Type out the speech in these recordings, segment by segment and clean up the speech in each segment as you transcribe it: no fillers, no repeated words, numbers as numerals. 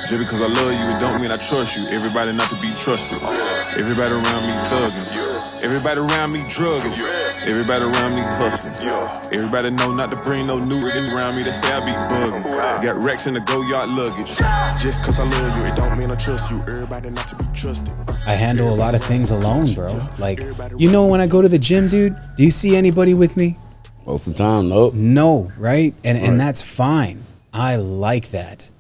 Just because I love you, it don't mean I trust you. Everybody not to be trusted. Everybody around me thugging. Everybody around me drugging. Everybody around me hustling. Everybody know not to bring no new riggin' around me. They say I be bugging. Got racks in the go-yard luggage. Just cause I love you, it don't mean I trust you. Everybody not to be trusted. I handle a lot of things alone, bro. Like, you know, when I go to the gym, dude, do you see anybody with me? Most of the time, nope. No, right? And that's fine. I like that.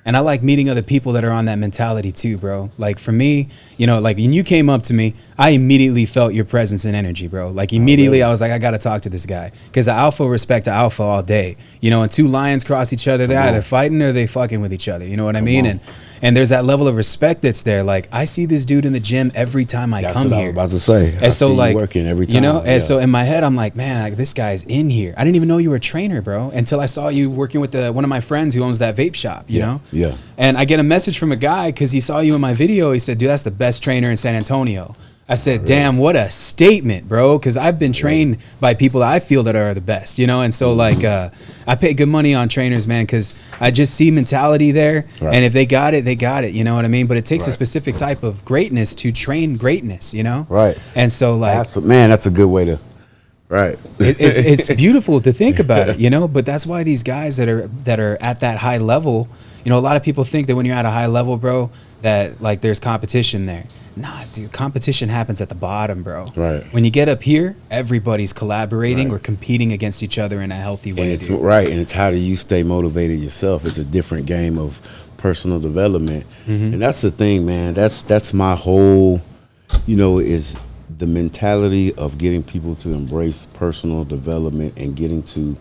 And I like meeting other people that are on that mentality too, bro. Like for me, you know, like when you came up to me, I immediately felt your presence and energy, bro. Like immediately I was like, I got to talk to this guy. Because the alpha respect the alpha all day. You know, when two lions cross each other, they're either fighting or they fucking with each other. You know what I mean? And there's that level of respect that's there. Like I see this dude in the gym every time I come here. That's what I was about to say. And so like, working every time. You know, and so in my head, I'm like, man, like, this guy's in here. I didn't even know you were a trainer, bro, until I saw you working with one of my friends who owns that vape shop, you know? Yeah. And I get a message from a guy because he saw you in my video. He said, dude, that's the best trainer in San Antonio. I said, damn, what a statement, bro. Because I've been trained by people that I feel that are the best, you know? And so like, I pay good money on trainers, man, because I just see mentality there. And if they got it, they got it. You know what I mean? But it takes a specific type of greatness to train greatness, you know? And so like, that's a good way to, it's beautiful to think about it, you know? But that's why these guys that are at that high level, you know, a lot of people think that when you're at a high level, bro, that like there's competition there. Nah, dude, competition happens at the bottom, bro. When you get up here, everybody's collaborating or competing against each other in a healthy way. And it's and it's how do you stay motivated yourself? It's a different game of personal development. And that's the thing, man. That's my whole, you know, is the mentality of getting people to embrace personal development and getting to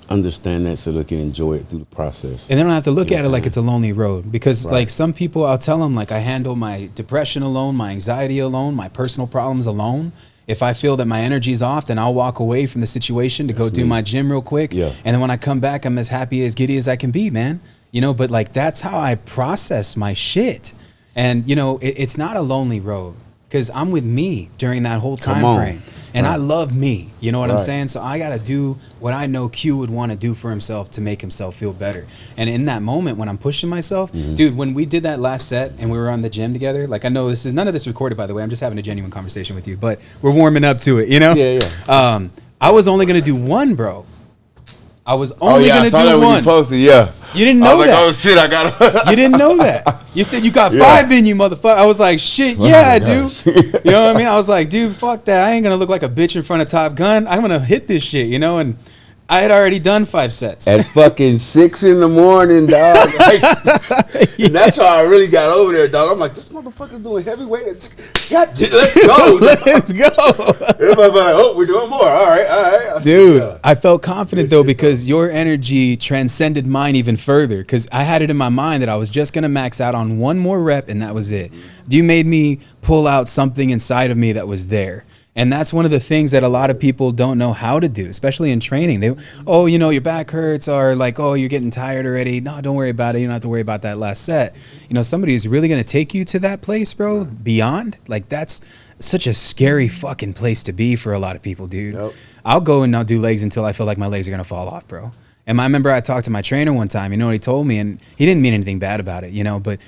understand that so they can enjoy it through the process. And they don't have to look at it like it's a lonely road, because like some people, I'll tell them like I handle my depression alone, my anxiety alone, my personal problems alone. If I feel that my energy's off, then I'll walk away from the situation to go do my gym real quick. And then when I come back, I'm as happy, as giddy as I can be, man. You know, but like that's how I process my shit. And you know, it's not a lonely road, because I'm with me during that whole time frame. And I love me, you know what I'm saying? So I got to do what I know Q would want to do for himself to make himself feel better. And in that moment when I'm pushing myself, dude, when we did that last set and we were on the gym together, like I know none of this recorded, by the way. I'm just having a genuine conversation with you, but we're warming up to it, you know? I was only going to do one, bro. I was only going to do one. You didn't know that. Oh shit, I got it. You didn't know that. You said you got 5 in you, motherfucker. I was like, shit, yeah, dude. You know what I mean? I was like, dude, fuck that. I ain't going to look like a bitch in front of TopGun. I'm going to hit this shit, you know? And I had already done 5 sets. At fucking 6 in the morning, dog. And that's how I really got over there, dog. I'm like, this motherfucker's doing heavyweight at 6. God, let's go. Let's go. Everybody's like, oh, we're doing more. All right. Dude, I felt confident, though, because your energy transcended mine even further, because I had it in my mind that I was just going to max out on one more rep, and that was it. You made me pull out something inside of me that was there. And that's one of the things that a lot of people don't know how to do, especially in training. You know, your back hurts, or like, oh, you're getting tired already. No, don't worry about it. You don't have to worry about that last set. You know, somebody who's really going to take you to that place, bro, beyond, like that's such a scary fucking place to be for a lot of people, dude. I'll go and I'll do legs until I feel like my legs are going to fall off, bro. And I remember I talked to my trainer one time, you know what he told me, and he didn't mean anything bad about it, you know, but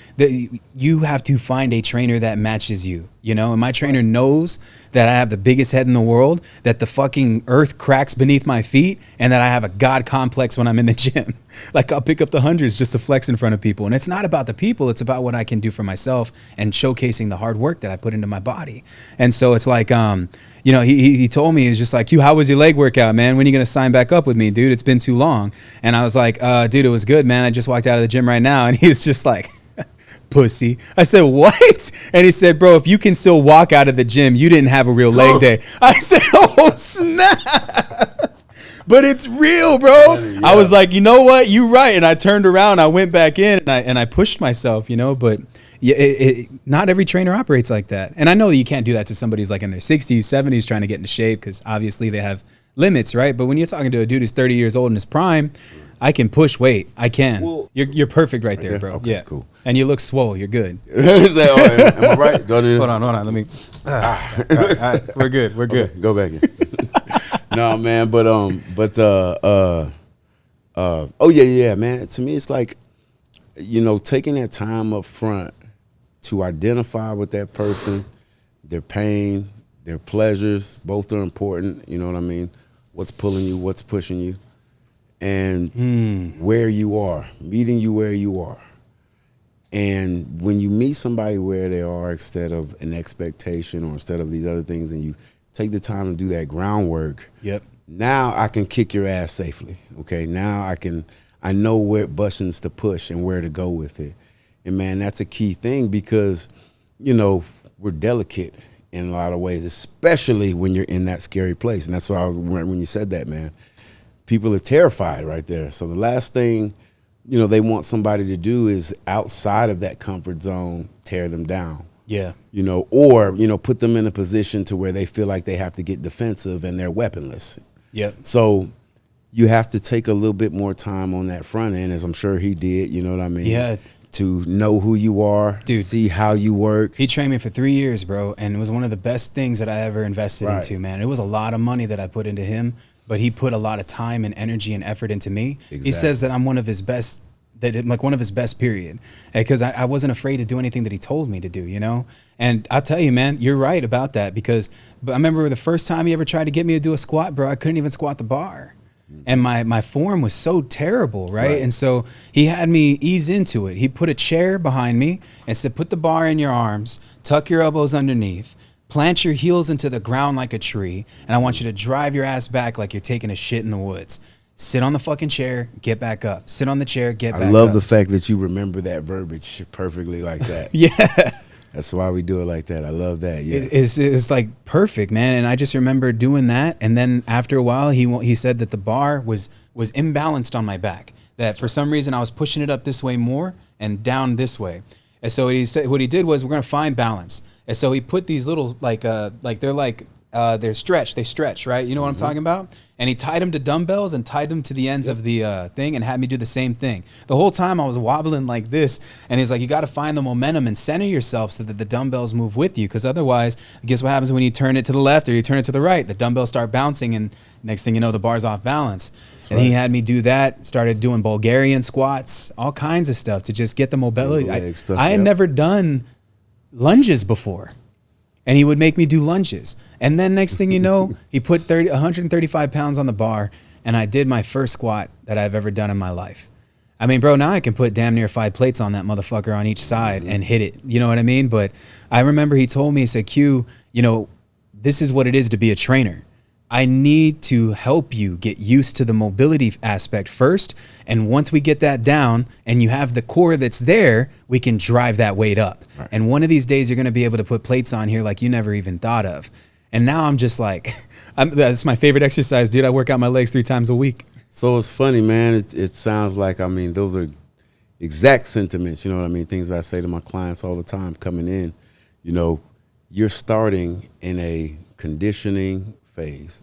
you have to find a trainer that matches you, you know, and my trainer knows that I have the biggest head in the world, that the fucking earth cracks beneath my feet, and that I have a God complex when I'm in the gym. Like I'll pick up the hundreds just to flex in front of people. And it's not about the people, it's about what I can do for myself and showcasing the hard work that I put into my body. And so it's like, you know, he told me, he was just like, how was your leg workout, man? When are you going to sign back up with me, dude? It's been too long. And I was like, dude, it was good, man. I just walked out of the gym right now. And he was just like, pussy. I said, what? And he said, bro, if you can still walk out of the gym, you didn't have a real leg day. I said, oh, snap. But it's real, bro. I was like, you know what? You're right. And I turned around, I went back in, and I pushed myself, you know, but yeah, not every trainer operates like that. And I know that you can't do that to somebody who's like in their 60s, 70s trying to get into shape, because obviously they have limits, right? But when you're talking to a dude who's 30 years old in his prime, I can push weight. I can. Well, you're perfect right there, bro. Okay, cool. And you look swole. You're good. Am I right? Hold on. Let me. All right. We're good. Okay, go back in. No, man, oh yeah, man. To me, it's like taking that time up front to identify with that person, their pain, their pleasures, both are important. You know what I mean? What's pulling you, what's pushing you, and where you are, meeting you where you are. And when you meet somebody where they are instead of an expectation or instead of these other things, and you take the time to do that groundwork, now I can kick your ass safely. Okay, now I know where buttons to push and where to go with it. And man, that's a key thing because, we're delicate in a lot of ways, especially when you're in that scary place. And that's why when you said that, man, people are terrified right there. So the last thing, they want somebody to do is outside of that comfort zone, tear them down. Yeah. Or put them in a position to where they feel like they have to get defensive and they're weaponless. Yep. So you have to take a little bit more time on that front end, as I'm sure he did, you know what I mean? Yeah. To know who you are, dude, see how you work. He trained me for 3 years, bro, and it was one of the best things that I ever invested into, man. It was a lot of money that I put into him, but he put a lot of time and energy and effort into me. Exactly. He says that I'm one of his best, one of his best, period. Because I wasn't afraid to do anything that he told me to do, And I'll tell you, man, you're right about that, because I remember the first time he ever tried to get me to do a squat, bro, I couldn't even squat the bar. And my form was so terrible, right? And so he had me ease into it. He put a chair behind me and said, put the bar in your arms, tuck your elbows underneath, plant your heels into the ground like a tree, and I want you to drive your ass back like you're taking a shit in the woods. Sit on the fucking chair, get back up. Sit on the chair, get back up. I love the fact that you remember that verbiage perfectly like that. Yeah. That's why we do it like that. I love that. Yeah, it's like perfect, man. And I just remember doing that. And then after a while, he said that the bar was imbalanced on my back. That for some reason I was pushing it up this way more and down this way. And so what he did was, we're gonna find balance. And so he put these little they're stretched. They stretch, right? You know what I'm talking about? And he tied them to dumbbells and tied them to the ends of the thing and had me do the same thing. The whole time I was wobbling like this. And he's like, you got to find the momentum and center yourself so that the dumbbells move with you. Because otherwise, guess what happens when you turn it to the left or you turn it to the right? The dumbbells start bouncing, and next thing you know, the bar's off balance. And he had me do that, started doing Bulgarian squats, all kinds of stuff to just get the mobility. I had never done lunges before. And he would make me do lunges. And then next thing you know, he put 135 pounds on the bar, and I did my first squat that I've ever done in my life. I mean, bro, now I can put damn near 5 plates on that motherfucker on each side and hit it. You know what I mean? But I remember he told me, he said, Q, this is what it is to be a trainer. I need to help you get used to the mobility aspect first. And once we get that down and you have the core that's there, we can drive that weight up. Right. And one of these days you're going to be able to put plates on here like you never even thought of. And now I'm just like, that's my favorite exercise, dude. I work out my legs 3 times a week. So it's funny, man. It sounds like, those are exact sentiments, you know what I mean? Things that I say to my clients all the time coming in. You're starting in a conditioning phase,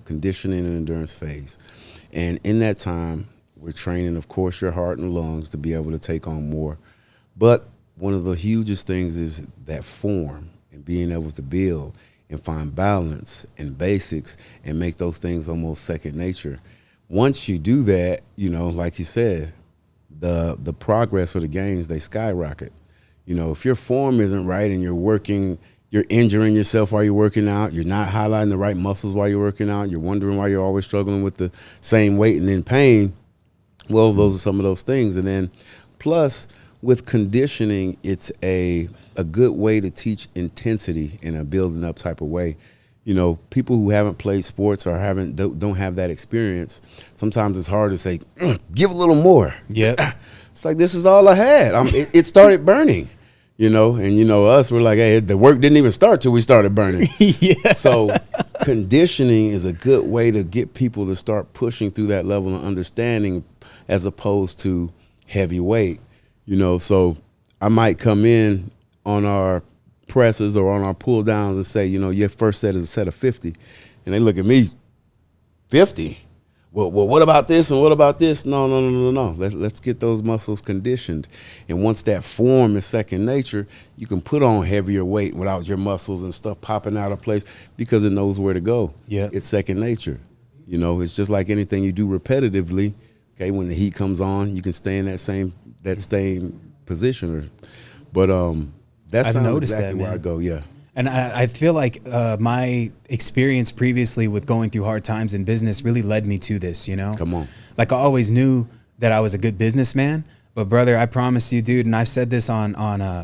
conditioning and endurance phase. And in that time, we're training, of course, your heart and lungs to be able to take on more. But one of the hugest things is that form and being able to build and find balance and basics and make those things almost second nature. Once you do that, like you said, the progress or the gains, they skyrocket. If your form isn't right and you're injuring yourself while you're working out, you're not highlighting the right muscles while you're working out, you're wondering why you're always struggling with the same weight and in pain, well, those are some of those things. And then plus with conditioning, it's a good way to teach intensity in a building up type of way. People who haven't played sports or don't have that experience, sometimes it's hard to say, give a little more. Yeah. It's like, this is all I had. It started burning. And us, we're like, hey, the work didn't even start till we started burning. Yeah. So conditioning is a good way to get people to start pushing through that level of understanding as opposed to heavy weight. So I might come in on our presses or on our pull downs and say, your first set is a set of 50. And they look at me, 50? Well, what about this and what about this? No. Let's get those muscles conditioned. And once that form is second nature, you can put on heavier weight without your muscles and stuff popping out of place because it knows where to go. Yeah. It's second nature. It's just like anything you do repetitively. Okay, when the heat comes on, you can stay in that same position. But that's I've noticed exactly that, where I man. go. Yeah. And I feel like my experience previously with going through hard times in business really led me to this, you know? Come on. Like I always knew that I was a good businessman, but brother, I promise you, dude, and I've said this on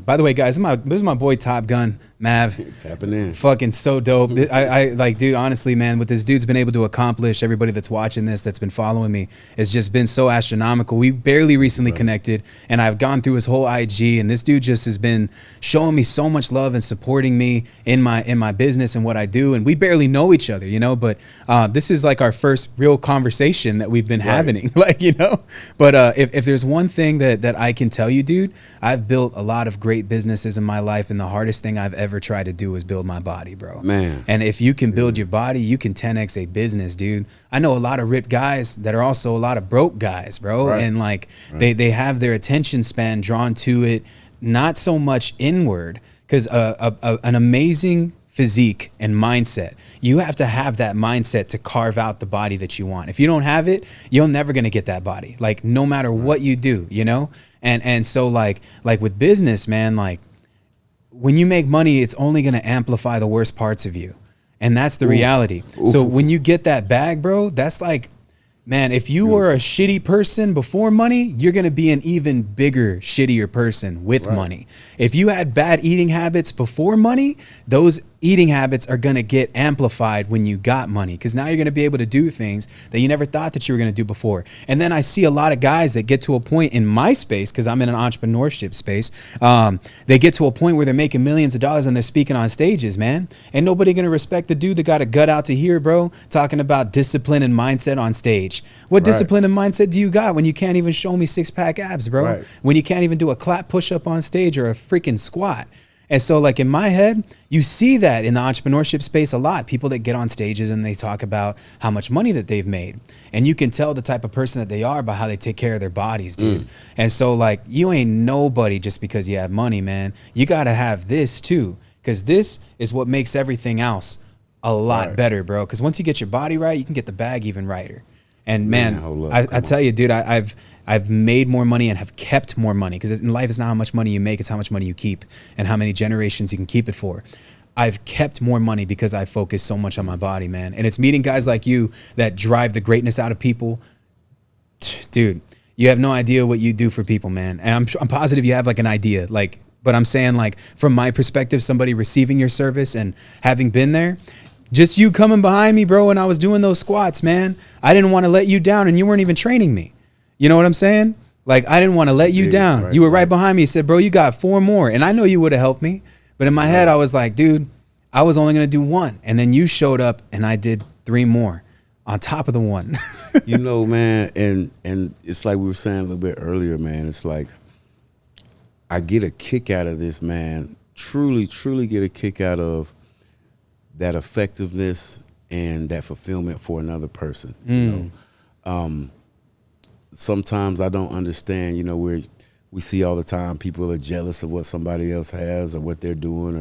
by the way, guys, this is my boy TopGun, Mav. Tapping in. Fucking so dope. I like, dude, honestly, man, what this dude's been able to accomplish, everybody that's watching this, that's been following me, has just been so astronomical. We barely recently connected, and I've gone through his whole IG, and this dude just has been showing me so much love and supporting me in my business and what I do. And we barely know each other, you know, but this is like our first real conversation that we've been having, like, you know. But if there's one thing that I can tell you, dude, I've built a lot of great businesses in my life, and the hardest thing I've ever tried to do is build my body, bro. Man. And if you can build your body, you can 10x a business, dude. I know a lot of ripped guys that are also a lot of broke guys, bro. And like they have their attention span drawn to it, not so much inward, because an amazing physique and mindset, you have to have that mindset to carve out the body that you want. If you don't have it, you're never going to get that body, like no matter what you do, you know. And so like with business, man, like when you make money, it's only going to amplify the worst parts of you. And that's the reality. So when you get that bag, bro, that's like, man, if you were a shitty person before money, you're going to be an even bigger, shittier person with money. If you had bad eating habits before money, those eating habits are going to get amplified when you got money, because now you're going to be able to do things that you never thought that you were going to do before. And then I see a lot of guys that get to a point in my space, because I'm in an entrepreneurship space, they get to a point where they're making millions of dollars and they're speaking on stages, man. Ain't nobody going to respect the dude that got a gut out to here, bro, talking about discipline and mindset on stage. What discipline and mindset do you got when you can't even show me six-pack abs, bro? When you can't even do a clap push-up on stage or a freaking squat? And so like in my head, you see that in the entrepreneurship space a lot. People that get on stages and they talk about how much money that they've made. And you can tell the type of person that they are by how they take care of their bodies, dude. And so like you ain't nobody just because you have money, man. You got to have this too, because this is what makes everything else a lot better, bro. Because once you get your body right, you can get the bag even righter. And man, I tell you, dude, I've made more money and have kept more money, because in life it's not how much money you make, it's how much money you keep and how many generations you can keep it for. I've kept more money because I focus so much on my body, man. And it's meeting guys like you that drive the greatness out of people. Dude, you have no idea what you do for people, man. And I'm positive you have like an idea, like, but I'm saying like from my perspective, somebody receiving your service and having been there, just you coming behind me, bro, when I was doing those squats, man, I didn't want to let you down, and you weren't even training me. You know what I'm saying? Like, I didn't want to let you down. You were right behind me. You said, bro, you got 4 more. And I know you would have helped me. But in my head, I was like, dude, I was only going to do 1. And then you showed up, and I did 3 more on top of the 1. You know, man, and it's like we were saying a little bit earlier, man. It's like I get a kick out of this, man. Truly, truly get a kick out of that effectiveness and that fulfillment for another person. You know, sometimes I don't understand. You know, we see all the time people are jealous of what somebody else has or what they're doing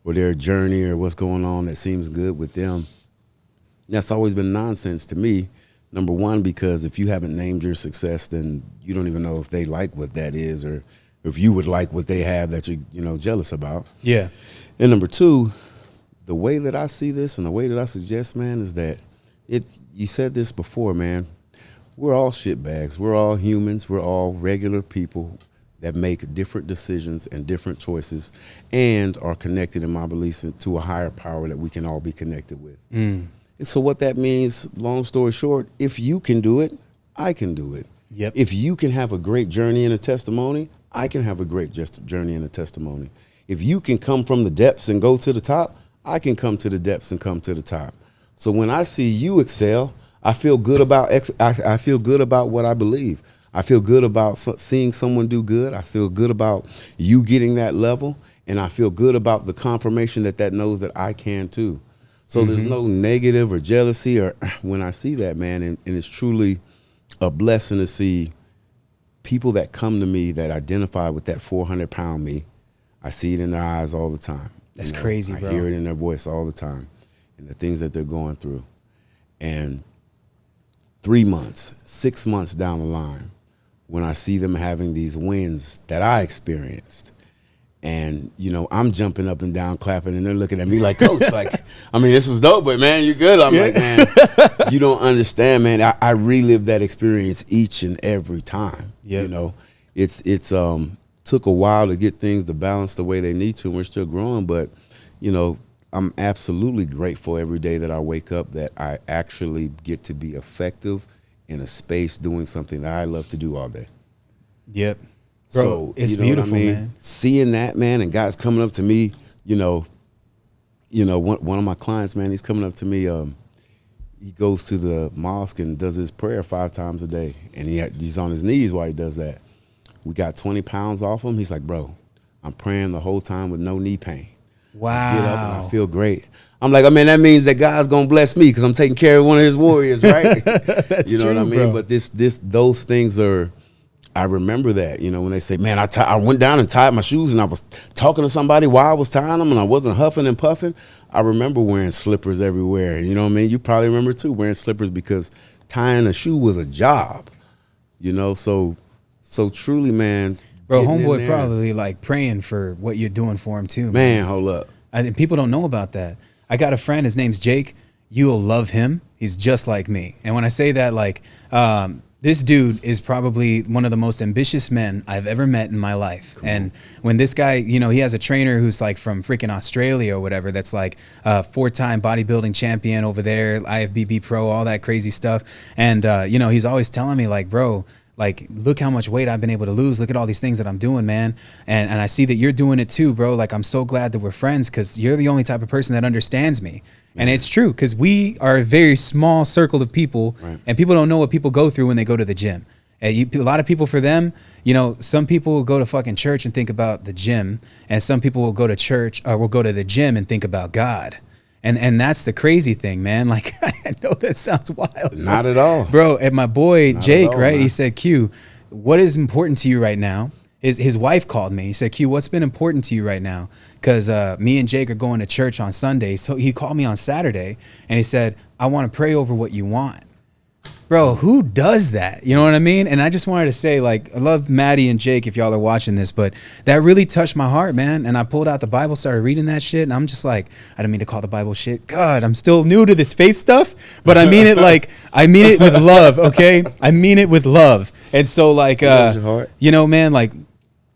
or their journey or what's going on that seems good with them. That's always been nonsense to me. Number one, because if you haven't named your success, then you don't even know if they like what that is or if you would like what they have that you're jealous about. Yeah. And number two, the way that I see this and the way that I suggest, man, is that you said this before, man. We're all shitbags. We're all humans. We're all regular people that make different decisions and different choices and are connected, in my beliefs, to a higher power that we can all be connected with. And so what that means, long story short, if you can do it, I can do it. Yep. If you can have a great journey and a testimony, I can have a great journey and a testimony. If you can come from the depths and go to the top, I can come to the depths and come to the top. So when I see you excel, I feel good about I feel good about what I believe. I feel good about seeing someone do good. I feel good about you getting that level, and I feel good about the confirmation that knows that I can too. So there's no negative or jealousy or when I see that, man, and it's truly a blessing to see people that come to me that identify with that 400-pound me. I see it in their eyes all the time. That's crazy, bro. I hear it in their voice all the time and the things that they're going through. And 3 months, 6 months down the line, when I see them having these wins that I experienced, and I'm jumping up and down, clapping, and they're looking at me like, Coach, like, I mean, this was dope, but man, you good. I'm like, man, you don't understand, man. I relive that experience each and every time. Yep. It's took a while to get things to balance the way they need to, and we're still growing, but I'm absolutely grateful every day that I wake up that I actually get to be effective in a space doing something that I love to do all day. Yep. Bro, So it's you know beautiful, what I mean? man. Seeing that, man, and guys coming up to me, one of my clients, man, he's coming up to me. He goes to the mosque and does his prayer 5 times a day, and he's on his knees while he does that. We got 20 pounds off him. He's like, bro, I'm praying the whole time with no knee pain. Wow. I get up and I feel great. I'm like, I mean, that means that God's gonna bless me because I'm taking care of one of His warriors, right? That's you know true, what I mean? bro. But those things are. I remember that, when they say, man, I went down and tied my shoes and I was talking to somebody while I was tying them and I wasn't huffing and puffing. I remember wearing slippers everywhere. You know what I mean? You probably remember too, wearing slippers because tying a shoe was a job. So truly, man. Bro, getting in homeboy there- probably like praying for what you're doing for him too. Man, hold up. I think people don't know about that. I got a friend, his name's Jake. You'll love him. He's just like me. And when I say that, like, this dude is probably one of the most ambitious men I've ever met in my life. And when this guy, he has a trainer who's like from freaking Australia or whatever, that's like a 4-time bodybuilding champion over there, IFBB pro, all that crazy stuff. And, he's always telling me like, bro, like, look how much weight I've been able to lose. Look at all these things that I'm doing, man. And I see that you're doing it too, bro. Like, I'm so glad that we're friends because you're the only type of person that understands me. And it's true because we are a very small circle of people, and people don't know what people go through when they go to the gym. And a lot of people, for them, some people will go to fucking church and think about the gym, and some people will go to church or will go to the gym and think about God. And that's the crazy thing, man. Like, I know that sounds wild. Not at all. Bro, and my boy Not Jake, at all, right? man. He said, Q, what is important to you right now? His wife called me. He said, Q, what's been important to you right now? Because me and Jake are going to church on Sunday. So he called me on Saturday and he said, I want to pray over what you want. Bro, who does that? You know what I mean? And I just wanted to say, like, I love Maddie and Jake if y'all are watching this, but that really touched my heart, man. And I pulled out the Bible, started reading that shit, and I'm just like, I didn't mean to call the Bible shit. God, I'm still new to this faith stuff, but I mean it like, I mean it with love, okay? I mean it with love. And so, like, Loves your heart. man, like,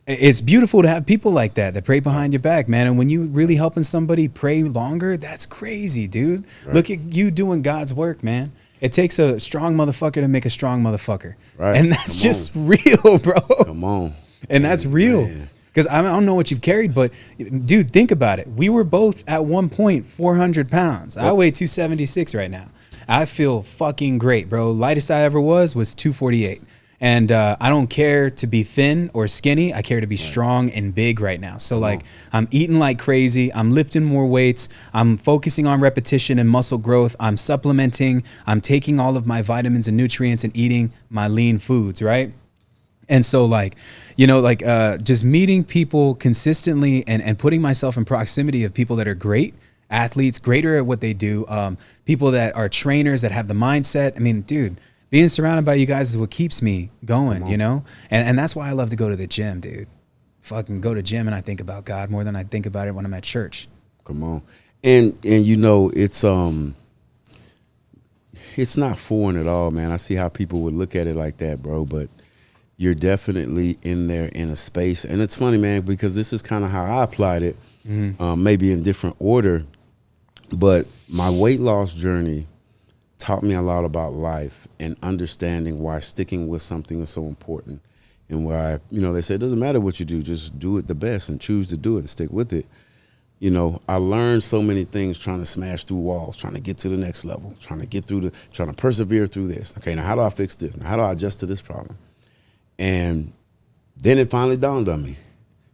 it's beautiful to have people like that pray behind your back, man. And when you really helping somebody pray longer, that's crazy, dude. Right. Look at you doing God's work, man. It takes a strong motherfucker to make a strong motherfucker. Right. And that's Come just real, bro. Come on. And that's real. Man. Because I don't know what you've carried, but dude, think about it. We were both at one point 400 pounds. I weigh 276 right now. I feel fucking great, bro. Lightest I ever was 248. And I don't care to be thin or skinny. I care to be strong and big right now. So like, I'm eating like crazy. I'm lifting more weights. I'm focusing on repetition and muscle growth. I'm supplementing. I'm taking all of my vitamins and nutrients and eating my lean foods, right? And so like, just meeting people consistently and putting myself in proximity of people that are great athletes, greater at what they do, people that are trainers that have the mindset. I mean, dude, being surrounded by you guys is what keeps me going, And that's why I love to go to the gym, dude. Fucking go to gym and I think about God more than I think about it when I'm at church. Come on. And it's not foreign at all, man. I see how people would look at it like that, bro, but you're definitely in there in a space. And it's funny, man, because this is kind of how I applied it, maybe in different order. But my weight loss journey taught me a lot about life and understanding why sticking with something is so important, and why, they say it doesn't matter what you do, just do it the best and choose to do it and stick with it. I learned so many things trying to smash through walls, trying to get to the next level, trying to persevere through this. Okay, now how do I fix this? Now how do I adjust to this problem? And then it finally dawned on me,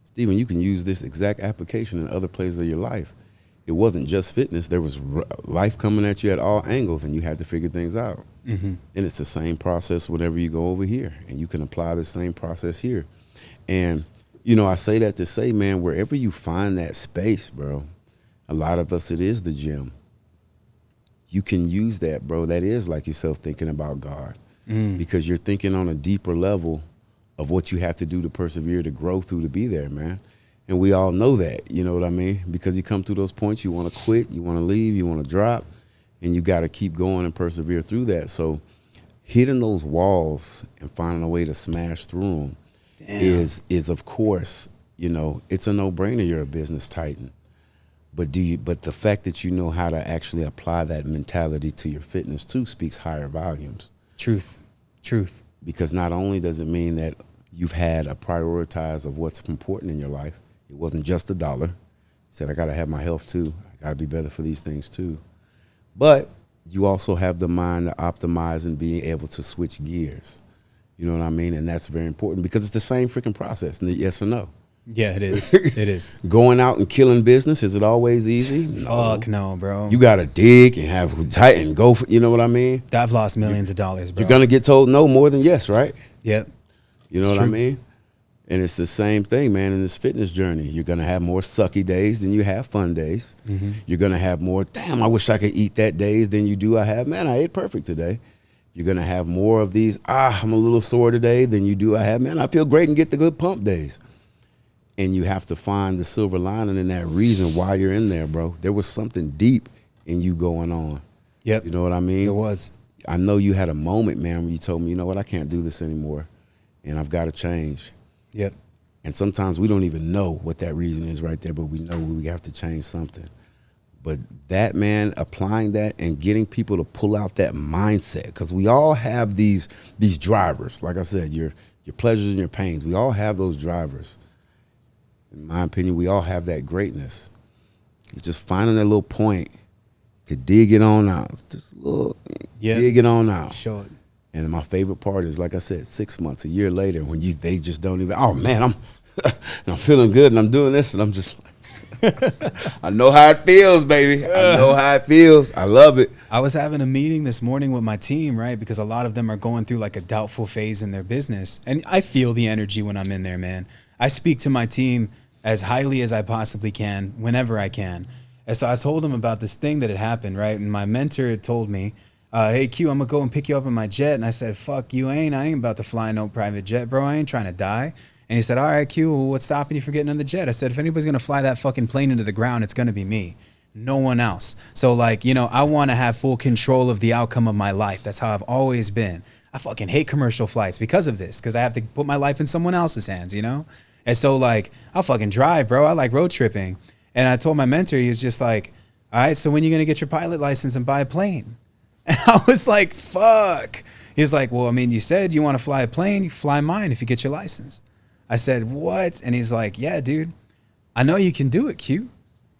Stephen, you can use this exact application in other places of your life. It wasn't just fitness. There was life coming at you at all angles, and you had to figure things out. And it's the same process whenever you go over here, and you can apply the same process here. And, I say that to say, man, wherever you find that space, bro, a lot of us, it is the gym. you can use that, bro. That is like yourself thinking about God, because you're thinking on a deeper level of what you have to do to persevere, to grow through, to be there, man. And we all know that, you know what I mean? Because you come through those points, you want to quit, you want to leave, you want to drop, and you got to keep going and persevere through that. So hitting those walls and finding a way to smash through them is of course, you know, it's a no-brainer. You're a business titan. But the fact that you know how to actually apply that mentality to your fitness too speaks higher volumes. Truth. Because not only does it mean that you've had a prioritize of what's important in your life, it wasn't just a dollar. You said, I got to have my health too. I got to be better for these things too. But you also have the mind to optimize and being able to switch gears. You know what I mean? And that's very important because it's the same freaking process. Yes or no? Yeah, it is. It is. Going out and killing business, is it always easy? No. Fuck no, bro. You got to dig and have tight and go for, you know what I mean? I've lost millions of dollars, bro. You're going to get told no more than yes, right? Yep. You know what I mean? And it's the same thing, man, in this fitness journey. You're going to have more sucky days than you have fun days. You're going to have more, damn, I wish I could eat that days than you do I have. Man, I ate perfect today. You're going to have more of these, I'm a little sore today than you do I have. Man, I feel great and get the good pump days. And you have to find the silver lining in that reason why you're in there, bro. There was something deep in you going on. Yep. You know what I mean? There was. I know you had a moment, man, when you told me, you know what, I can't do this anymore. And I've got to change. Yep. And sometimes we don't even know what that reason is right there, but we know we have to change something. But that, man, applying that and getting people to pull out that mindset, because we all have these drivers. Like I said, your pleasures and your pains. We all have those drivers. In my opinion, we all have that greatness. It's just finding that little point to dig it on out. Just dig it on out. Sure. And my favorite part is, like I said, 6 months, a year later, when they just don't even, oh man, I'm feeling good and I'm doing this and I'm just like, I know how it feels, baby. I know how it feels. I love it. I was having a meeting this morning with my team, right? Because a lot of them are going through like a doubtful phase in their business. And I feel the energy when I'm in there, man. I speak to my team as highly as I possibly can, whenever I can. And so I told them about this thing that had happened, right? And my mentor had told me, hey, Q, I'm going to go and pick you up in my jet. And I said, fuck, I ain't about to fly no private jet, bro. I ain't trying to die. And he said, all right, Q, well, what's stopping you from getting on the jet? I said, if anybody's going to fly that fucking plane into the ground, it's going to be me. No one else. So, like, you know, I want to have full control of the outcome of my life. That's how I've always been. I fucking hate commercial flights because of this, because I have to put my life in someone else's hands, you know? And so, like, I'll fucking drive, bro. I like road tripping. And I told my mentor, he was just like, all right, so when are you going to get your pilot license and buy a plane? And I was like, fuck. He's like, well, I mean, you said you want to fly a plane. You fly mine if you get your license. I said, what? And he's like, yeah, dude, I know you can do it, Q.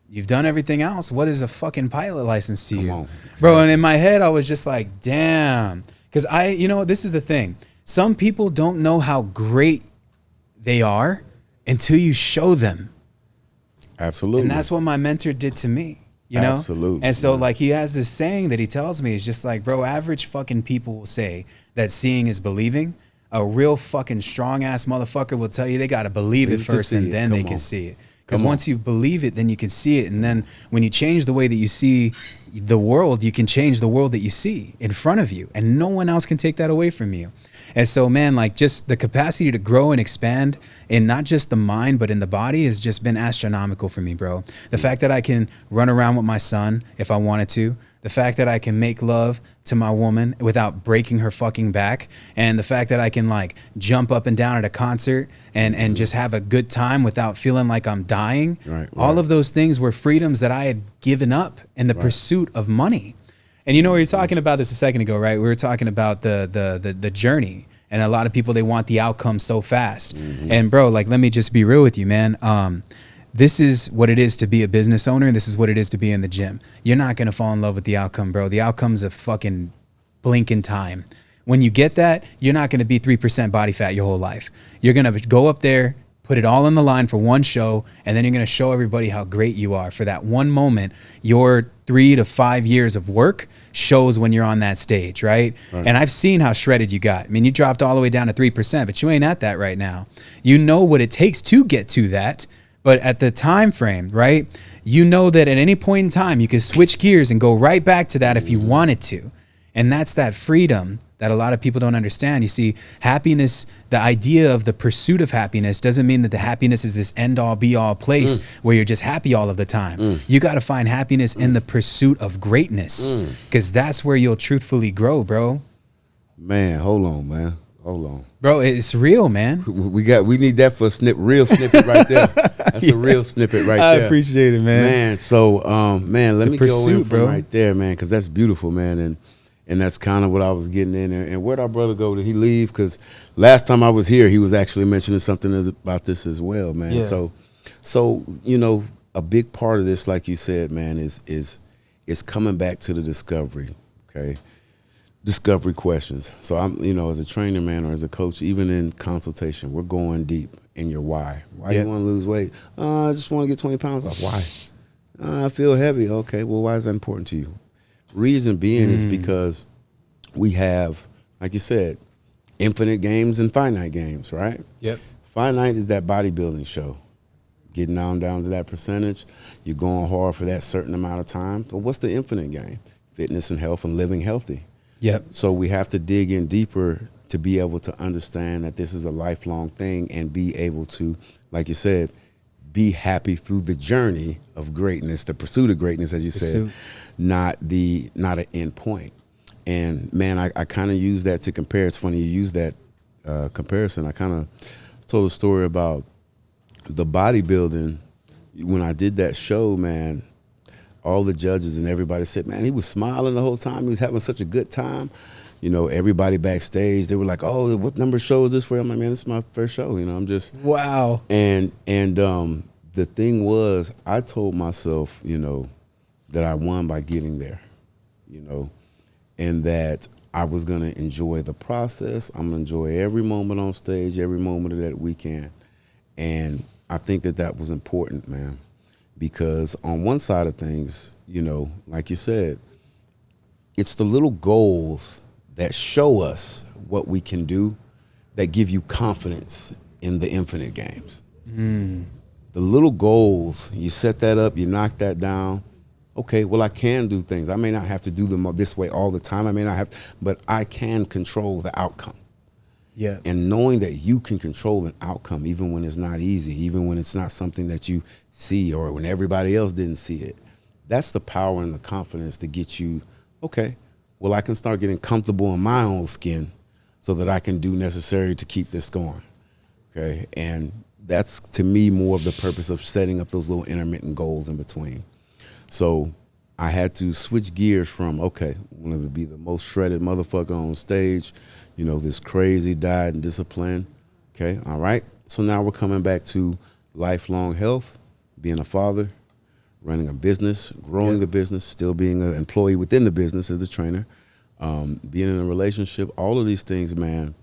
You've done everything else. What is a fucking pilot license to you? Come on. Bro, and in my head, I was just like, damn. Because you know, this is the thing. Some people don't know how great they are until you show them. Absolutely. And that's what my mentor did to me, you know? Absolutely. And so, like, he has this saying that he tells me, is just like, bro, average fucking people will say that seeing is believing. A real fucking strong ass motherfucker will tell you they got to believe it first and then they can see it. Because once you believe it, then you can see it. And then when you change the way that you see the world, you can change the world that you see in front of you. And no one else can take that away from you. And so, man, like, just the capacity to grow and expand in not just the mind, but in the body has just been astronomical for me, bro. The fact that I can run around with my son if I wanted to. The fact that I can make love to my woman without breaking her fucking back. And the fact that I can, like, jump up and down at a concert and just have a good time without feeling like I'm dying. Right. All of those things were freedoms that I had given up in the pursuit of money. And you know, we were talking about this a second ago, right? We were talking about the journey. And a lot of people, they want the outcome so fast. And bro, like, let me just be real with you, man. This is what it is to be a business owner. This is what it is to be in the gym. You're not going to fall in love with the outcome, bro. The outcome's a fucking blink in time. When you get that, you're not going to be 3% body fat your whole life. You're going to go up there, put it all on the line for one show, and then you're going to show everybody how great you are. For that one moment, your 3 to 5 years of work shows when you're on that stage, right? And I've seen how shredded you got. I mean, you dropped all the way down to 3%, but you ain't at that right now. You know what it takes to get to that, But at the time frame, right, you know that at any point in time you can switch gears and go right back to that if you wanted to. And that's that freedom that a lot of people don't understand. You see, happiness, the idea of the pursuit of happiness doesn't mean that the happiness is this end all be all place where you're just happy all of the time. You got to find happiness in the pursuit of greatness, because that's where you'll truthfully grow, bro. Man, hold on, man. Hold on. Bro, it's real, man. We need that for a real snippet right there. That's a real snippet right there. I appreciate it, man. Man, so let me go in from bro. right there, man, because that's beautiful, man. And that's kind of what I was getting in there. And where'd our brother go? Did he leave? Because last time I was here, he was actually mentioning something about this as well, man. Yeah. So you know, a big part of this, like you said, man, is coming back to the discovery, okay? Discovery questions. So I'm, you know, as a trainer, man, or as a coach, even in consultation, we're going deep in your why. Why you want to lose weight? I just want to get 20 pounds off. Why? I feel heavy. Okay, well, why is that important to you? Reason being is because we have, like you said, infinite games and finite games, right? Yep. Finite is that bodybuilding show. Getting down to that percentage. You're going hard for that certain amount of time. But what's the infinite game? Fitness and health and living healthy. Yep. So we have to dig in deeper to be able to understand that this is a lifelong thing and be able to, like you said, be happy through the journey of greatness, the pursuit of greatness, as you said, not an end point. And man, I kind of use that to compare. It's funny you use that comparison. I kind of told a story about the bodybuilding. When I did that show, man, all the judges and everybody said, man, he was smiling the whole time. He was having such a good time. You know, everybody backstage, they were like, oh, what number show is this for? I'm like, man, this is my first show. You know, I'm just. Wow. And the thing was, I told myself, you know, that I won by getting there, you know, and that I was going to enjoy the process. I'm going to enjoy every moment on stage, every moment of that weekend. And I think that was important, man, because on one side of things, you know, like you said, it's the little goals that show us what we can do that give you confidence in the infinite games. The little goals, you set that up, you knock that down. Okay, well, I can do things. I may not have to do them this way all the time. I may not have, but I can control the outcome. Yeah. And knowing that you can control an outcome, even when it's not easy, even when it's not something that you see or when everybody else didn't see it, that's the power and the confidence to get you, okay, well, I can start getting comfortable in my own skin so that I can do necessary to keep this going, okay? And that's, to me, more of the purpose of setting up those little intermittent goals in between. So I had to switch gears from, okay, I wanted to be the most shredded motherfucker on stage, you know, this crazy diet and discipline, okay, all right? So now we're coming back to lifelong health, being a father, running a business, growing the business, still being an employee within the business as a trainer, being in a relationship, all of these things, man,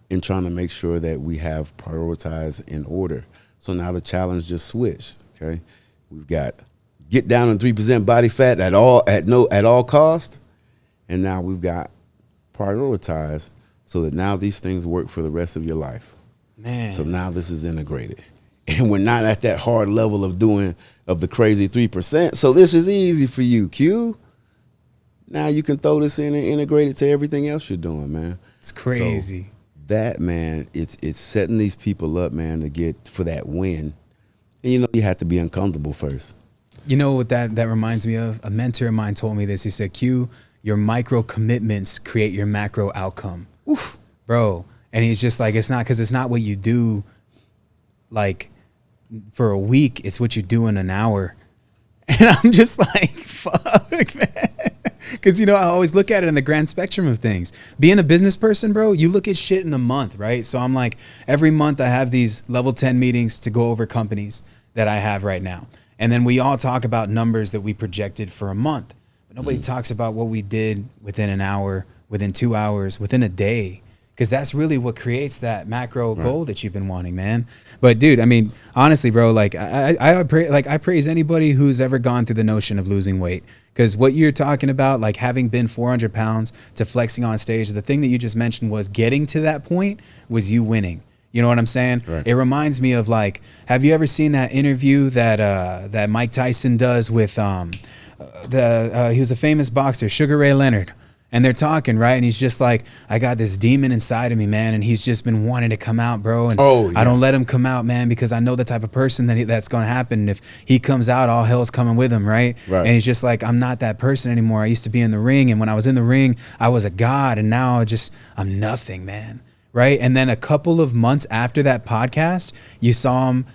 and trying to make sure that we have prioritized in order. So now the challenge just switched, okay? We've got get down on 3% body fat at all cost, and now we've got prioritize so that now these things work for the rest of your life. Man. So now this is integrated. And we're not at that hard level of the crazy 3%. So this is easy for you, Q. Now you can throw this in and integrate it to everything else you're doing, man. It's crazy. So that, man, it's setting these people up, man, to get for that win. And you know, you have to be uncomfortable first. You know what that reminds me of? A mentor of mine told me this. He said, Q, your micro commitments create your macro outcome. Oof, bro. And he's just like, it's not what you do like for a week, it's what you do in an hour. And I'm just like, fuck, man. Because, you know, I always look at it in the grand spectrum of things. Being a business person, bro, you look at shit in a month, right? So I'm like, every month I have these level 10 meetings to go over companies that I have right now. And then we all talk about numbers that we projected for a month. But nobody talks about what we did within an hour, within 2 hours, within a day. Because that's really what creates that macro goal that you've been wanting, man. But dude, I mean, honestly, bro, like I praise anybody who's ever gone through the notion of losing weight. Because what you're talking about, like having been 400 pounds to flexing on stage, the thing that you just mentioned was getting to that point was you winning. You know what I'm saying? Right. It reminds me of like, have you ever seen that interview that Mike Tyson does with he was a famous boxer, Sugar Ray Leonard, and they're talking, right? And he's just like, I got this demon inside of me, man, and he's just been wanting to come out, bro. And I don't let him come out, man, because I know the type of person that's going to happen. And if he comes out, all hell's coming with him, right? And he's just like, I'm not that person anymore. I used to be in the ring, and when I was in the ring, I was a god, and now I'm nothing, man. Right. And then a couple of months after that podcast, you saw him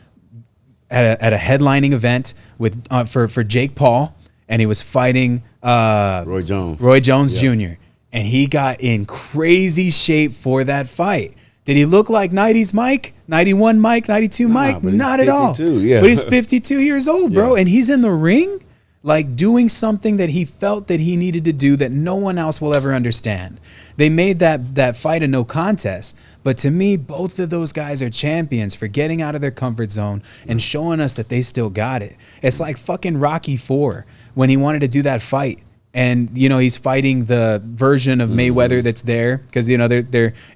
at a headlining event with for Jake Paul, and he was fighting Roy Jones Jr. And he got in crazy shape for that fight. Did he look like 90s Mike? 91 Mike, 92 Mike? Not at all. Yeah. But he's 52 years old, bro. And he's in the ring, like doing something that he felt that he needed to do that no one else will ever understand. They made that fight a no contest. But to me, both of those guys are champions for getting out of their comfort zone and showing us that they still got it. It's like fucking Rocky IV when he wanted to do that fight. And, you know, he's fighting the version of Mayweather that's there because, you know,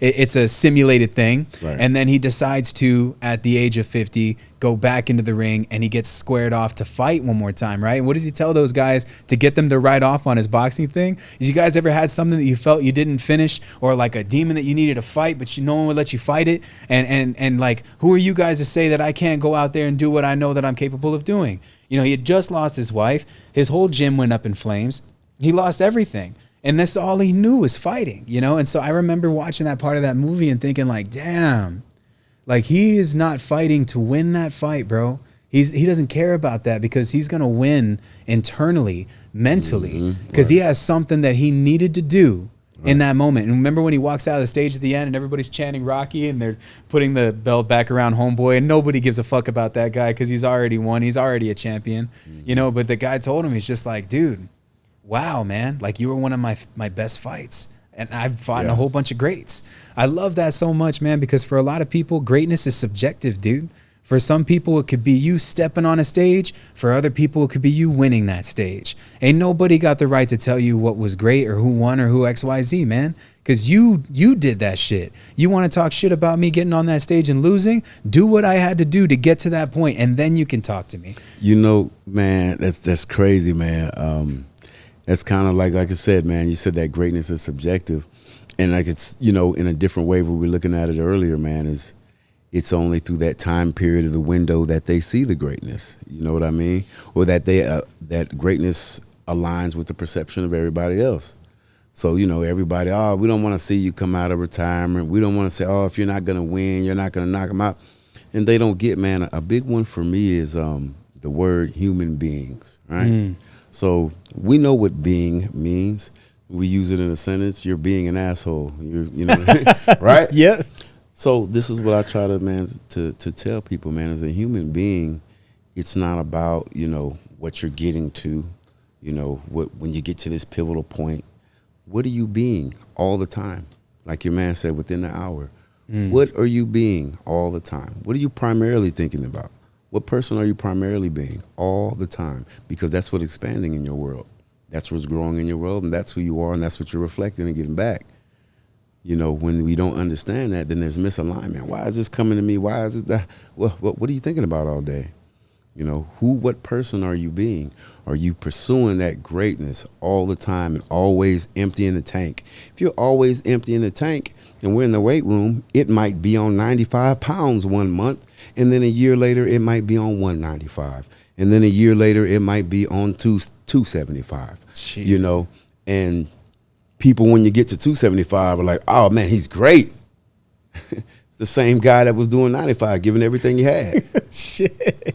it's a simulated thing. Right. And then he decides to, at the age of 50, go back into the ring, and he gets squared off to fight one more time, right? And what does he tell those guys to get them to ride off on his boxing thing? Is you guys ever had something that you felt you didn't finish, or like a demon that you needed to fight, but no one would let you fight it? And like, who are you guys to say that I can't go out there and do what I know that I'm capable of doing? You know, he had just lost his wife. His whole gym went up in flames. He lost everything. And that's all he knew was fighting, you know? And so I remember watching that part of that movie and thinking like, damn, like he is not fighting to win that fight, bro. He doesn't care about that because he's going to win internally, mentally, because he has something that he needed to do in that moment. And remember when he walks out of the stage at the end and everybody's chanting Rocky and they're putting the belt back around homeboy, and nobody gives a fuck about that guy because he's already won. He's already a champion, you know? But the guy told him, he's just like, dude, wow, man, like you were one of my best fights. And I've fought in a whole bunch of greats. I love that so much, man, because for a lot of people, greatness is subjective, dude. For some people, it could be you stepping on a stage. For other people, it could be you winning that stage. Ain't nobody got the right to tell you what was great or who won or who XYZ, man. Because you did that shit. You want to talk shit about me getting on that stage and losing? Do what I had to do to get to that point, and then you can talk to me. You know, man, that's crazy, man. That's kind of like I said, man, you said that greatness is subjective. And like it's, you know, in a different way we were looking at it earlier, man, is it's only through that time period of the window that they see the greatness. You know what I mean? Or that that greatness aligns with the perception of everybody else. So, you know, everybody, oh, we don't want to see you come out of retirement. We don't want to say, oh, if you're not going to win, you're not going to knock them out. And they don't get, man, a big one for me is the word human beings, right? So we know what being means. We use it in a sentence. You're being an asshole. You know, right? Yeah. So this is what I try to, man, to tell people, man, as a human being, it's not about, you know, what you're getting to, you know, when you get to this pivotal point. What are you being all the time? Like your man said, within the hour. What are you being all the time? What are you primarily thinking about? What person are you primarily being all the time? Because that's what's expanding in your world. That's what's growing in your world, and that's who you are, and that's what you're reflecting and getting back. You know, when we don't understand that, then there's misalignment. Why is this coming to me? Why is it that? Well, what are you thinking about all day? You know, what person are you being? Are you pursuing that greatness all the time and always emptying the tank? If you're always emptying the tank and we're in the weight room, it might be on 95 pounds 1 month. And then a year later, it might be on 195. And then a year later, it might be on 275, Jeez. You know, and people, when you get to 275 are like, oh man, he's great. It's the same guy that was doing 95, giving everything he had. Shit.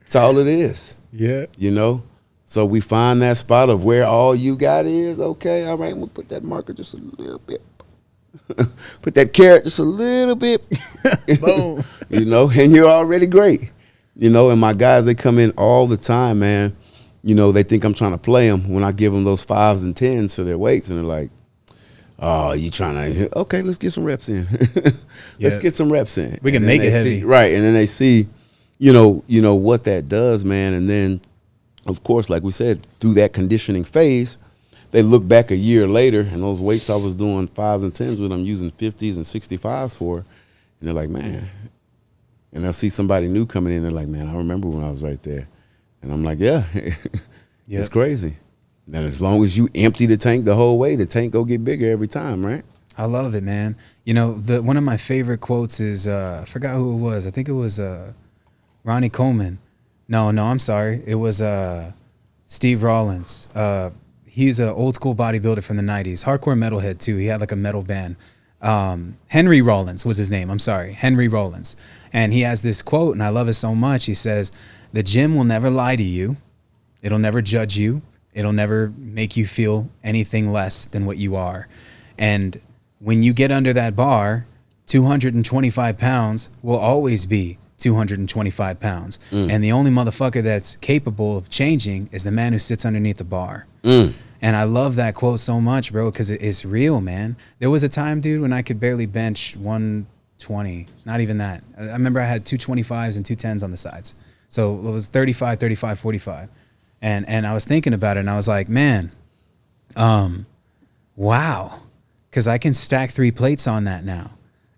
That's all it is. Yeah. You know? So we find that spot of where all you got is, okay, all right, I'm going to put that marker just a little bit. Put that carrot just a little bit. Boom. You know, and you're already great. You know, and my guys, they come in all the time, man. You know, they think I'm trying to play them when I give them those 5s and 10s to their weights, and they're like, oh, you trying to, okay, let's get some reps in. Let's get some reps in. We can make it heavy. Right, and then they see, you know what that does, man. And then, of course, like we said, through that conditioning phase, they look back a year later, and those weights I was doing 5s and 10s with, I'm using 50s and 65s for. And And they're like, man. And they'll see somebody new coming in. They're like, man, I remember when I was right there. And I'm like, yeah, it's crazy. Now, as long as you empty the tank the whole way, the tank go get bigger every time, right? I love it, man. You know, one of my favorite quotes is, I forgot who it was. I think it was Ronnie Coleman. No, I'm sorry. It was Steve Rollins. He's an old school bodybuilder from the 90s. Hardcore metalhead, too. He had like a metal band. Henry Rollins was his name. I'm sorry. Henry Rollins. And he has this quote, and I love it so much. He says, the gym will never lie to you. It'll never judge you. It'll never make you feel anything less than what you are. And when you get under that bar, 225 pounds will always be 225 pounds. And the only motherfucker that's capable of changing is the man who sits underneath the bar. And I love that quote so much, bro, because it's real, man. There was a time, dude, when I could barely bench 120. Not even that. I remember I had 225s and 210s on the sides. So it was 35, 35, 45. And I was thinking about it, and I was like, man, wow. Because I can stack 3 plates on that now.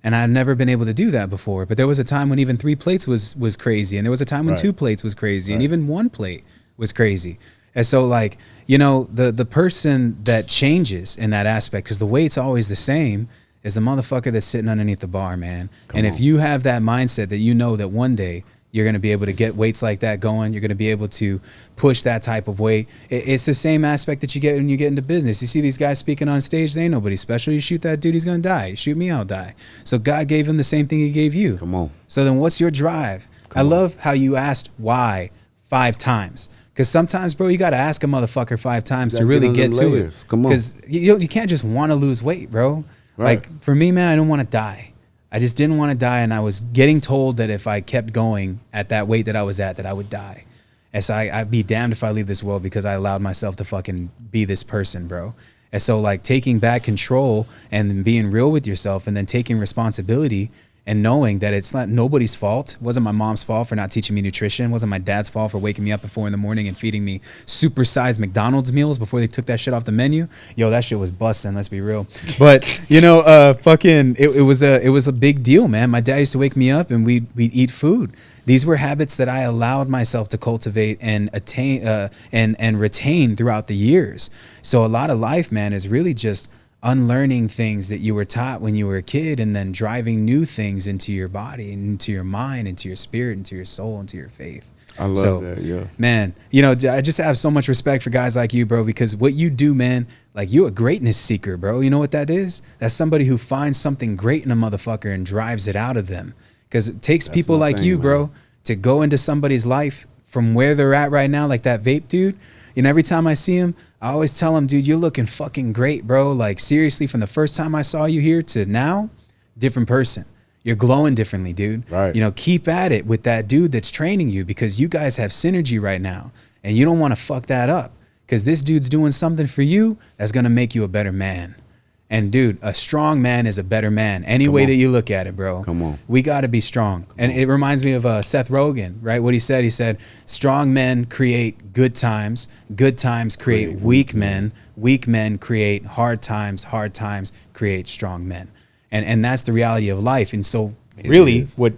And I've never been able to do that before. But there was a time when even 3 plates was crazy. And there was a time when 2 plates was crazy. And even 1 plate was crazy. And so, like, you know, the person that changes in that aspect, because the weight's always the same, is the motherfucker that's sitting underneath the bar, man. If you have that mindset that you know that one day you're going to be able to get weights like that going, you're going to be able to push that type of weight. It's the same aspect that you get when you get into business. You see these guys speaking on stage, they ain't nobody special. You shoot that dude, he's going to die. You shoot me, I'll die. So God gave him the same thing he gave you. Come on. So then what's your drive? I love how you asked why 5 times. Because sometimes, bro, you got to ask a motherfucker 5 times to really get to it. Come on. Because you can't just want to lose weight, bro. Right. Like, for me, man, I don't want to die. I just didn't want to die, and I was getting told that if I kept going at that weight that I was at, that I would die. And so I'd be damned if I leave this world because I allowed myself to fucking be this person, bro. And so, like, taking back control and being real with yourself and then taking responsibility and knowing that it's not nobody's fault. It wasn't my mom's fault for not teaching me nutrition. It wasn't my dad's fault for waking me up at 4 a.m. and feeding me supersized McDonald's meals before they took that shit off the menu. Yo, that shit was busting, let's be real. But, you know, it was a big deal, man. My dad used to wake me up and we'd eat food. These were habits that I allowed myself to cultivate and attain and retain throughout the years. So a lot of life, man, is really just unlearning things that you were taught when you were a kid and then driving new things into your body and into your mind, into your spirit, into your soul, into your faith. I love that, yeah. Man, you know, I just have so much respect for guys like you, bro, because what you do, man, like, you're a greatness seeker, bro. You know what that is? That's somebody who finds something great in a motherfucker and drives it out of them. Because it takes people like you, bro, to go into somebody's life from where they're at right now, like that vape dude. You know, every time I see him, I always tell him, dude, you're looking fucking great, bro. Like, seriously, from the first time I saw you here to now, different person. You're glowing differently, dude. Right. You know, keep at it with that dude that's training you, because you guys have synergy right now and you don't want to fuck that up, because this dude's doing something for you that's going to make you a better man. And dude, a strong man is a better man. Any way that you look at it, bro. Come on. We got to be strong. And it reminds me of Seth Rogen, right? What he said, strong men create good times create weak men create hard times create strong men. And that's the reality of life. And so really what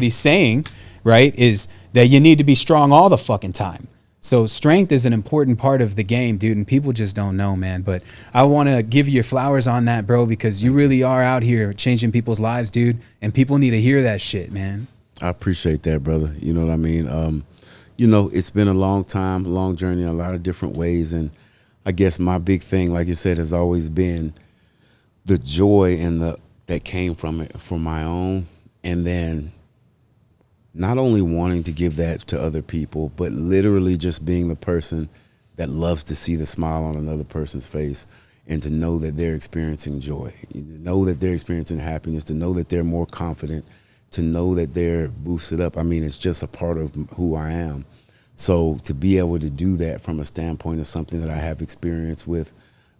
he's saying, right, is that you need to be strong all the fucking time. So strength is an important part of the game, dude, and people just don't know, man. But I want to give you your flowers on that, bro, because you really are out here changing people's lives, dude, and people need to hear that shit, man. I appreciate that, brother. You know what I mean? You know, it's been a long time, long journey in a lot of different ways, and I guess my big thing, like you said, has always been the joy and that came from it, from my own, and then not only wanting to give that to other people, but literally just being the person that loves to see the smile on another person's face and to know that they're experiencing joy, to know that they're experiencing happiness, to know that they're more confident, to know that they're boosted up. I mean, it's just a part of who I am. So to be able to do that from a standpoint of something that I have experience with,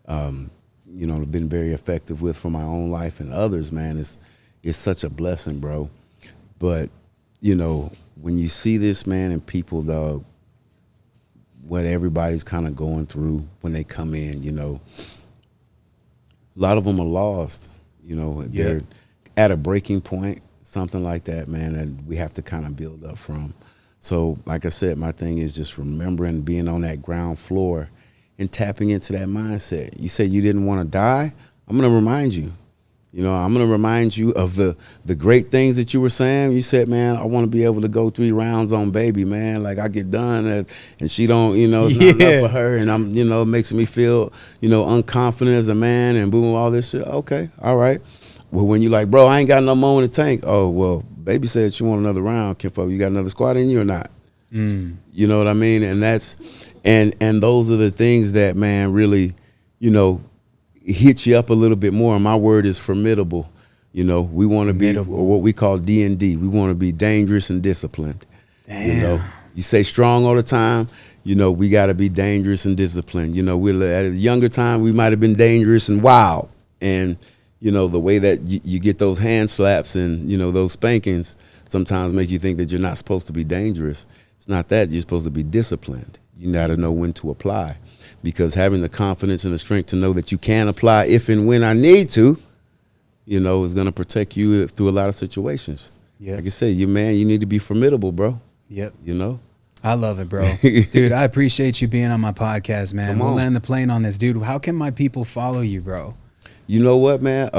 you know, been very effective with for my own life and others, man, is such a blessing, bro. But you know, when you see this, man, and people, dog, what everybody's kind of going through when they come in, you know, a lot of them are lost. You know, at a breaking point, something like that, man, and we have to kind of build up from. So, like I said, my thing is just remembering being on that ground floor and tapping into that mindset. You said you didn't want to die. I'm going to remind you. You know, I'm going to remind you of the great things that you were saying. You said, man, I want to be able to go 3 rounds on baby, man. Like, I get done and she don't, you know, it's not enough for her. And I'm, you know, it makes me feel, you know, unconfident as a man and boom, all this shit. Okay, all right. Well, when you like, bro, I ain't got no more in the tank. Oh, well, baby said she want another round. Kinfolk, you got another squat in you or not? You know what I mean? And that's, and those are the things that, man, really, you know, hit you up a little bit more. And my word is formidable. You know, we want to be what we call D&D. We want to be dangerous and disciplined. Damn. You know, you say strong all the time. You know, we got to be dangerous and disciplined. You know, we're at a younger time, we might have been dangerous and wild. And, you know, the way that you get those hand slaps and, you know, those spankings sometimes make you think that you're not supposed to be dangerous. It's not that. You're supposed to be disciplined. You got to know when to apply. Because having the confidence and the strength to know that you can apply if and when I need to, you know, is going to protect you through a lot of situations. Yeah. Like I said, you need to be formidable, bro. Yep. You know? I love it, bro. Dude, I appreciate you being on my podcast, man. We'll land the plane on this. Dude, how can my people follow you, bro? You know what, man?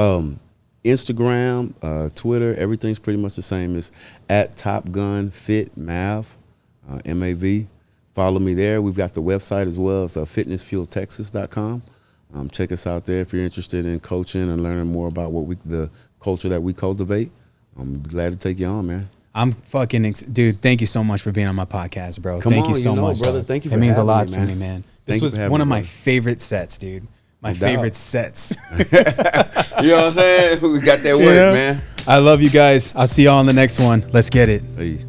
Instagram, Twitter, everything's pretty much the same. It's at TopGun Fit Mav, MAV. Follow me there. We've got the website as well. It's fitnessfueltexas.com. Check us out there if you're interested in coaching and learning more about the culture that we cultivate. I'm glad to take you on, man. I'm fucking dude. Thank you so much for being on my podcast, bro. Thank you so much, brother. Thank you. It means a lot for me, man. This was one of my brother. favorite sets, dude. My favorite sets. You know what I'm saying? We got that work, man. I love you guys. I'll see y'all on the next one. Let's get it. Peace.